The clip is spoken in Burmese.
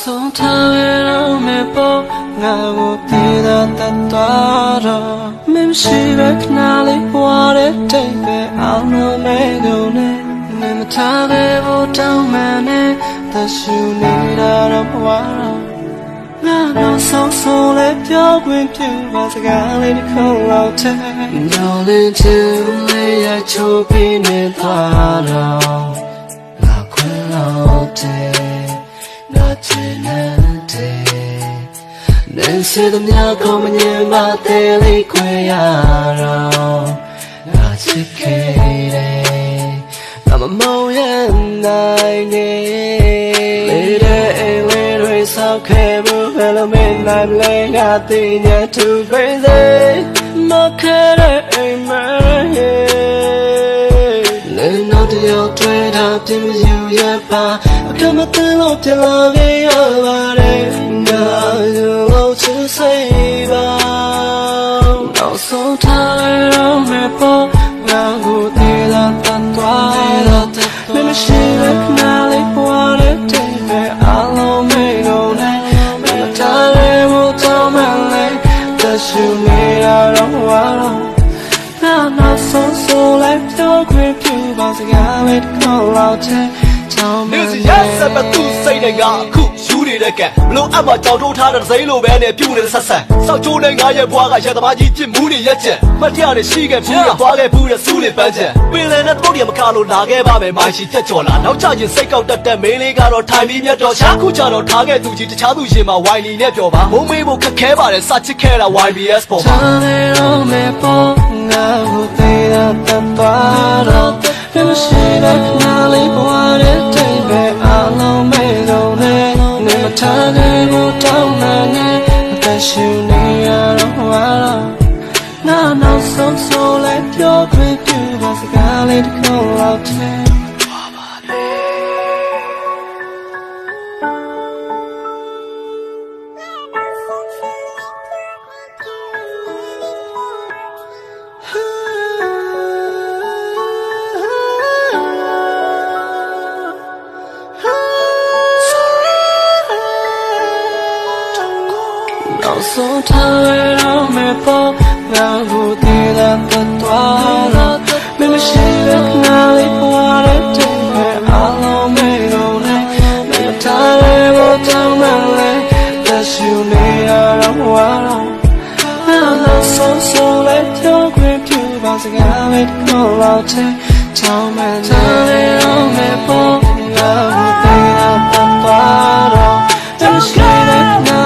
ဆုံးထားရတော့မယ်ပေါ့ငါကိုပြေးတာတတ်သွားတော့မင်းရှိပဲခဏလေးဘွားတဲ့တိတ်ပဲအောင်လို့မဲကုန်နဲ့မင်းမထားခဲ့ဖို့တောင်းမှန်နဲ့သက်ရှူနေတာတော့ဘွားတော့ငါတော့ဆုံးလေးပြောခွင့်ပြုပါစကားလေးတစ်ခုလောက်တည်းညောင်းလေးချင်လေးရချိုးပြီးနေသွားတော့ငါခွင့်လို့တဲ့ငါချင်တဲ့နေစေတဲ့မြတ်ကိုမငြင်းမသေးလေးခွေရတော့ငါချစ်ခဲ့တယ်ငါမမောင်းရနိုင်နေလေတဲ့အိမ်လေးတွေဆောက်ခဲ့ဘူးဘယ်လိုမနိုင်လဲငါသိညာ too crazy မခဲ့တဲ့အိမ်မလေနောက်တယောက်တွေ့တာပြင်မယူရပါအခမသိလို့ပြန်လာခဲ့ရပါတယ်ငါလို့ချစ်စိတ်ပါနောက်ဆုံးထားရမယ်ပေါ့ငါကိုတည်လာတတ်သွားတော့မင်းမရှိတဲ့ခဏလေးဘွားတဲ့တိတ်ပဲအလုံးမေကုန်နဲ့မင်းမထားရဖို့တောင်းမှလည်းသက်ရှူနေတာတော့ဝါတော့ငါနောက်ဆုံးလိုက်ပြောခွင့်ပြုပါစကားလေးတစ်ခုလောက်တည်းMusic yes ပတ်သူစိတ်နဲ့ငါအခုယူနေတဲ့ကံမလို့အမှကြောင်တိုးထားတဲ့စိမ့်လိုပဲနဲ့ပြုတ်နေတဲ့ဆက်ဆက်စောက်ချိုးနဲ့ငါရဲ့ဘွားကရသမားကြီးပြစ်မှုတွေရက်ချက်မတရားနဲ့ရှိခဲ့ဘူးရသွားခဲ့ဘူးတဲ့စူးတွေပန်းချက်ပင်လယ်နဲ့တော့ရမကားလို့လာခဲ့ပါမယ်မိုင်းရှိတက်ကြော်လာနောက်ကျရင်စိတ်ကောက်တက်တက်မင်းလေးကတော့ထိုင်ပြီးမြတ်တော်ချာခုကြတော့ထားခဲ့သူကြီးတခြားသူရှင်မှာဝိုင်နီနဲ့ပြောပါမုံမေးဖို့ခက်ခဲပါတယ်စချစ်ခဲ့တာ YBS ပေါ်မှာထားနေတော့မေပေါ်ငါကိုသေးတာတတ်သွားတော့မရှိတဲ့ခဏလေးဘွားတဲ့တိတ်ပဲအလုံးမေကုန်နဲ့နေမထားခဲ့ဖို့တောင်းမှန်နဲ့အသက်ရှူနေရတော့ဝါတော့ငါနောက်ဆုံးလိုက်ပြောခွင့်ပြုပါစကားလေးတစ်ခုလောက်တည်းနောက်ဆုံးထားရတော့မယ်ပေါ့ငါကိုတည်လာတတ်သွားတော့မင်းမရှိတဲ့ခဏလေးဘွားတဲ့တိတ်ပဲအလုံးမေကုန်နဲ့မင်းထားရဖို့တောင်းမှလည်းသက်ရှူနေရတော့ဝါတော့ငါနောက်ဆုံးလိုက်ပြောခွင့်ပြုပါစကားလေးတစ်ခုလောက်တည်းတောင်းမှထားရတော့မယ်ပေါ့ငါကိုတည်လာတတ်သွားတော့မရှိတဲ့ခဏ